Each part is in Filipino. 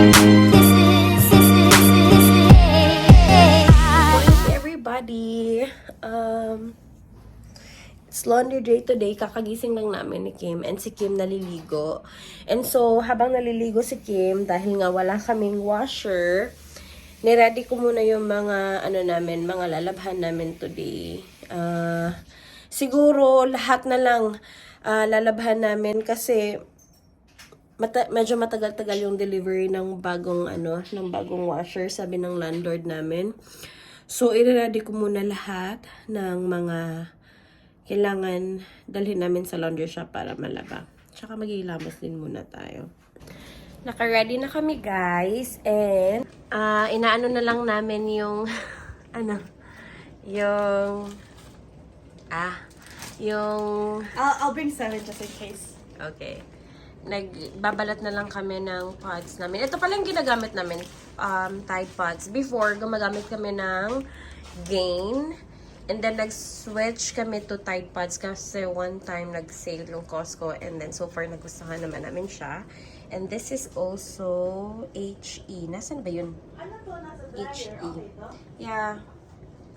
Everybody, it's laundry day today. Kakagising lang namin ni Kim and si Kim naliligo. And so, habang naliligo si Kim, dahil nga wala kaming washer, niready ko muna yung mga, mga lalabhan namin today. Siguro, lahat na lang lalabhan namin kasi medyo matagal-tagal yung delivery ng bagong, ng bagong washer, sabi ng landlord namin. So, i-ready ko muna lahat ng mga kailangan dalhin namin sa laundry shop para malaba. Tsaka maghihilamos din muna tayo. Naka-ready na kami, guys. And, inaano na lang namin yung, I'll bring 7 just in case. Okay. Nagbabalat na lang kami ng pods namin. Ito pala yung ginagamit namin, Tide pods. Before, gumagamit kami ng Gain. And then, nag-switch kami to Tide pods kasi one time nag-sale yung Costco. And then, so far, nagustuhan naman namin siya. And this is also HE. Nasaan ba yun? Ano to? Nasa dryer? HE. Okay to? Yeah.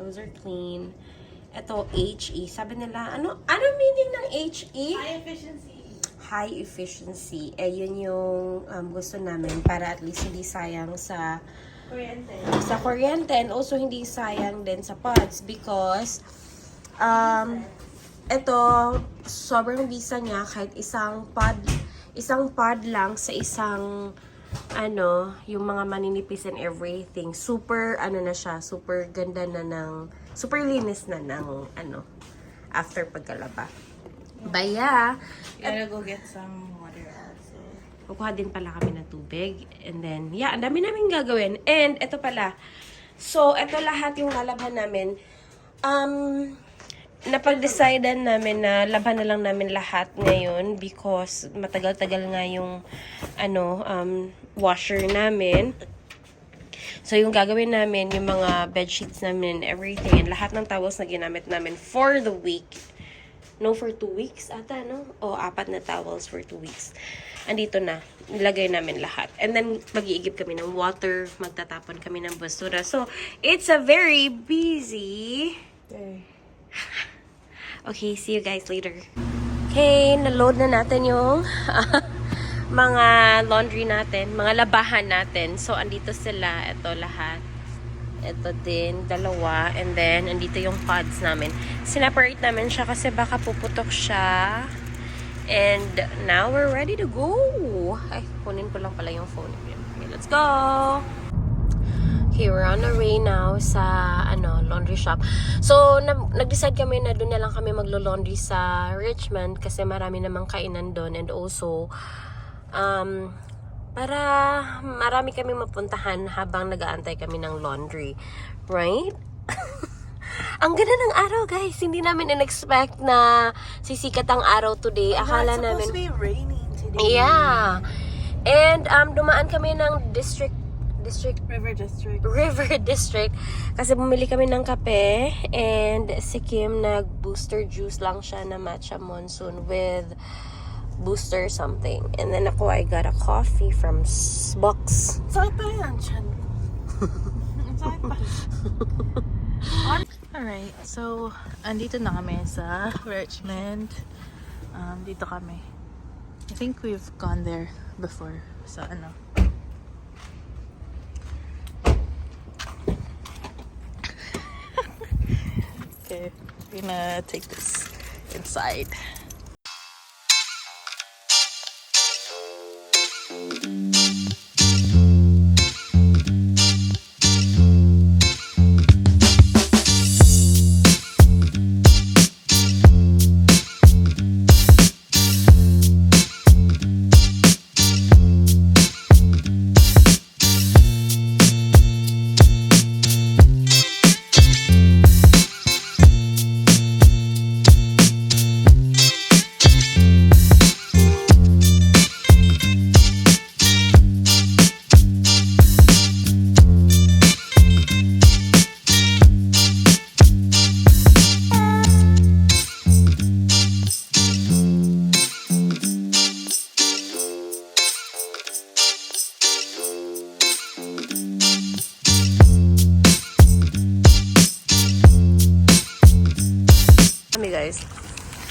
Those are clean. Ito, HE. Sabi nila, ano meaning ng HE? High efficiency. High efficiency. Yun yung gusto namin para at least hindi sayang sa kuryente and also hindi sayang din sa pods because ito sobrang bisa niya kahit isang pod lang sa isang yung mga maninipis and everything. Super na siya, super ganda na super linis na ng after pagkalaba. Baya. Gotta go get some water also. Kukuha din pala kami ng tubig. And then, yeah, ang dami namin gagawin. And, ito pala. So, ito lahat yung lalabhan namin. Napag-decidean namin na laban na lang namin lahat ngayon because matagal-tagal nga yung, washer namin. So, yung gagawin namin, yung mga bedsheets namin and everything, and lahat ng towels na ginamit namin for the week. No, for 2 weeks ata, no? O, 4 na towels for 2 weeks. Andito na. Nilagay namin lahat. And then, mag-iigib kami ng water. Magtatapon kami ng basura. So, it's a very busy day. Okay, see you guys later. Okay, na-load na natin yung mga laundry natin, mga labahan natin. So, andito sila. Ito lahat. Ito din, 2. And then, andito yung pods namin. Sineparate namin siya kasi baka puputok siya. And now, we're ready to go. Ay, kunin ko lang pala yung phone. Okay, let's go! Okay, we're on our way now sa, laundry shop. So, nag-decide kami na doon na lang kami maglo-laundry sa Richmond kasi marami namang kainan doon. And also, para marami kami mapuntahan habang nag-aantay kami ng laundry. Right? Ang ganda ng araw, guys. Hindi namin in-expect na sisikat ang araw today. Akala namin... It's supposed to be raining today. Yeah. And dumaan kami ng River District. Kasi bumili kami ng kape. And si Kim nag-booster juice lang siya na matcha monsoon with booster something. And then ako, I got a coffee from Box. Sakit pa rin ang tiyan ko. Sakit pa. Alright, so andito na kami sa Richmond. Dito kami. I think we've gone there before. So Okay, we're gonna take this inside.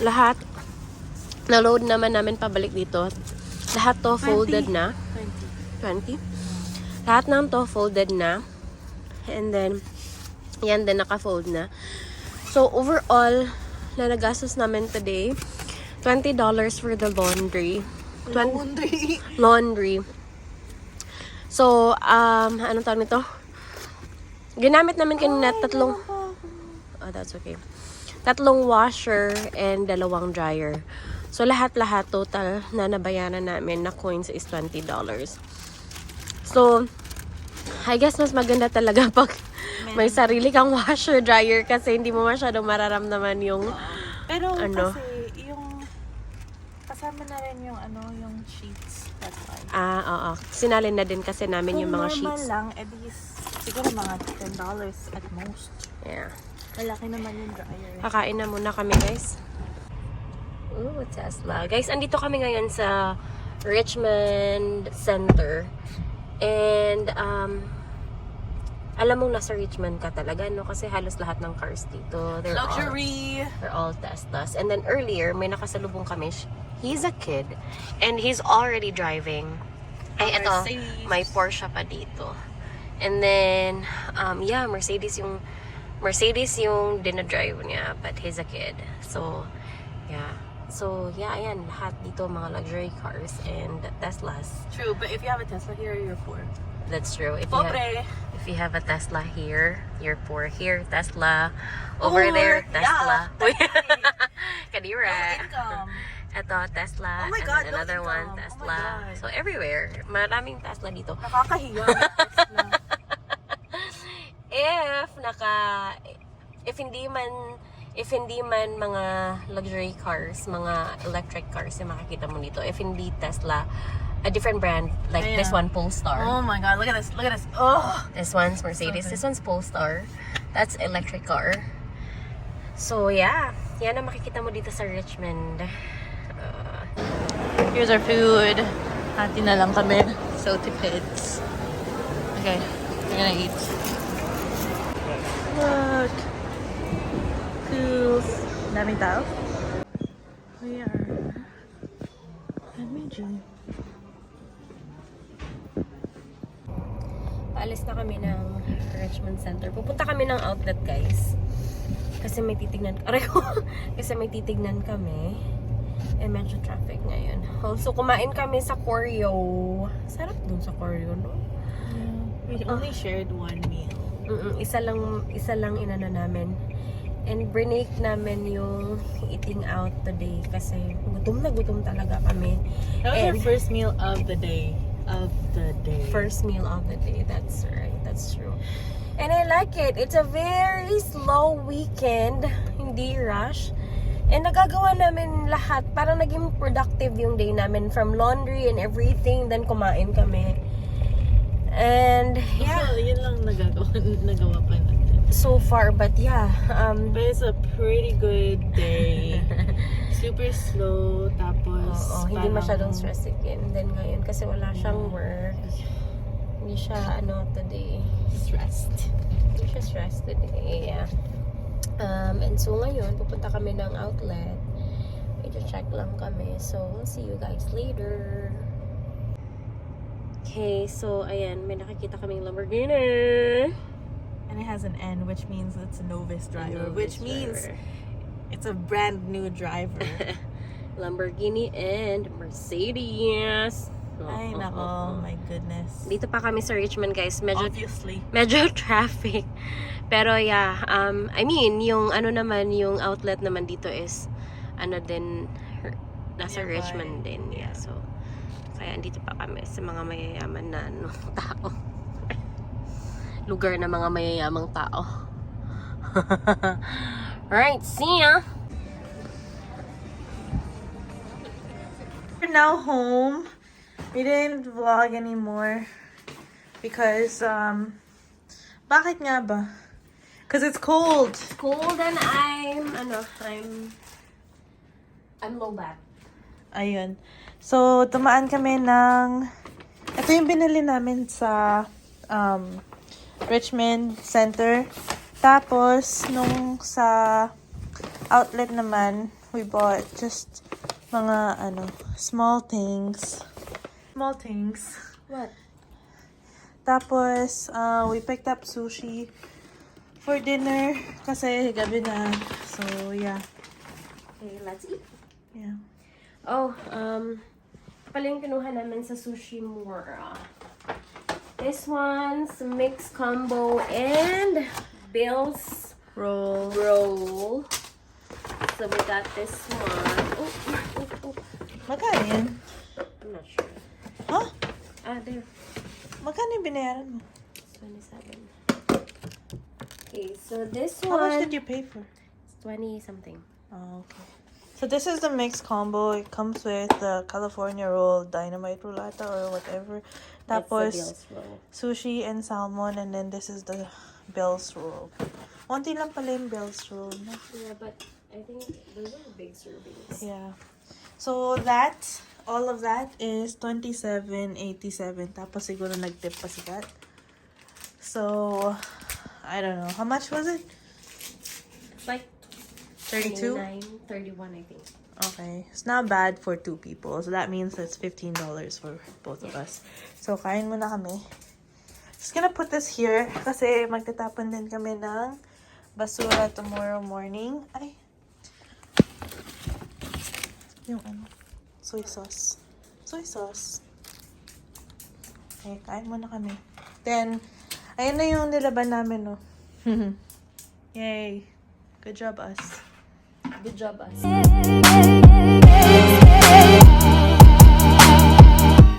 lahat, na-load naman namin pabalik dito. Lahat to folded na. 20. Lahat ng to folded na. And then, yan din, naka-fold na. So, overall, na nagastos namin today, $20 for the laundry. Laundry. So, anong tawag nito? Ginamit namin kanina tatlong... Oh, that's okay. Tatlong washer and dalawang dryer. So, lahat-lahat total na nabayaran namin na coins is $20. So, I guess mas maganda talaga pag may sarili kang washer, dryer kasi hindi mo masyadong mararamdaman yung Pero ano. kasi yung kasama na rin yung yung sheets. That's why. Oo. Sinalin na din kasi namin yung mga sheets. Kung normal lang, siguro mga $10 at most. Yeah. Malaki naman yung dryer. Kakain na muna kami, guys. Ooh, Tesla. Guys, andito kami ngayon sa Richmond Center. And, alam mong nasa Richmond ka talaga, no? Kasi halos lahat ng cars dito. Luxury! They're all Teslas. And then earlier, may nakasalubong kami. He's a kid. And he's already driving. Ay, ito. May Porsche pa dito. And then, yeah, Mercedes yung dinadrive niya. But he's a kid. So, yeah. So, yeah, ayan. Lahat dito, mga luxury cars and Teslas. True, but if you have a Tesla here, you're poor. That's true. If you have a Tesla here, you're poor. Here, Tesla. Over there, Tesla. Yeah, Kadira. no income. Ito, Tesla. Oh my and God, then no another one, income. Tesla. Oh my God. So, everywhere. Maraming Tesla dito. Nakakahiya. Tesla. If hindi man mga luxury cars, mga electric cars yung makikita mo dito. If hindi Tesla, a different brand, like Ayan. this one, Polestar. Oh my God, look at this. Look at this. Oh! This one's Mercedes. This one's Polestar. That's electric car. So, yeah. Yan ang makikita mo dito sa Richmond. Here's our food. Hati na lang kami. So tipids. Okay, we're gonna eat. Look. Cool. Daming tao. We are at mejo. Paalis na kami ng Richmond Center. Pupunta kami ng outlet, guys. Kasi may titignan. Kasi may titignan kami. Eh, medyo traffic ngayon. Also, kumain kami sa Koryo. Sarap dun sa Koryo, no? We only shared one meal. Isa lang inano namin. And brinake namin yung eating out today kasi gutom na gutom talaga kami. That was And our first meal of the day. First meal of the day. That's right. That's true. And I like it. It's a very slow weekend. Hindi rush. And nagagawa namin lahat. Parang naging productive yung day namin. From laundry and everything. Then kumain kami. And yeah. So, yun lang nagawa pa natin. So far, but yeah. But it's a pretty good day. Super slow. Tapos hindi parang masyadong stressing. And then ngayon kasi wala siyang work. Hindi siya today. stressed. Hindi siya stressed today. Yeah. And so ngayon, pupunta kami ng outlet. I-check lang kami. So, we'll see you guys later. Okay, so ayan, may nakikita kaming Lamborghini. And it has an N, which means it's a novice driver. Novice which means driver. it's a brand new driver. Lamborghini and Mercedes. Ay, nako. My goodness. Dito pa kami sa Richmond, guys. Obviously. Medyo traffic. Pero yeah, I mean, yung yung outlet naman dito is din nasa Nearby. Richmond din. Yeah, so kaya andito pa kami sa mga mayayaman na tao. Lugar na mga mayayamang tao. Right, see ya! We're now home. We didn't vlog anymore because bakit nga ba? Because it's cold. It's cold and I'm low back. Ayun. So, tumaan kami ng ito yung binili namin sa Richmond Center. Tapos, nung sa outlet naman, we bought just mga small things. Small things. What? Tapos, we picked up sushi for dinner kasi gabi na. So, yeah. Okay, let's eat. Yeah. Oh, pala yung kinuha namin sa sushi mura. This one's mixed combo and Bill's roll. So we got this one. Oh. Magkano yan? I'm not sure. Huh? There. Magkano yung binayaran mo? 27. Okay, so this How much one did you pay for? is 20 something. Oh, okay. So this is the mixed combo. It comes with the California roll, dynamite rollata or whatever. That's the Tapos Bill's roll. sushi and salmon, and then this is the Bill's roll. Onti lang pala yung Bill's roll. No? Yeah, but I think those are big servings. Yeah. So all of that is $27.87. Tapos siguro nag-tip pa si Kat. So, I don't know. How much was it? It's like 32? 31, I think. Okay. It's not bad for 2 people. So that means it's $15 for both of us. So, kain muna kami. Just gonna put this here kasi magtatapon din kami ng basura tomorrow morning. Ay. Yung soy sauce. Soy sauce. Okay, kain muna kami. Then, ayun na yung nilaban namin, no? Yay. Good job, us. Good job, us.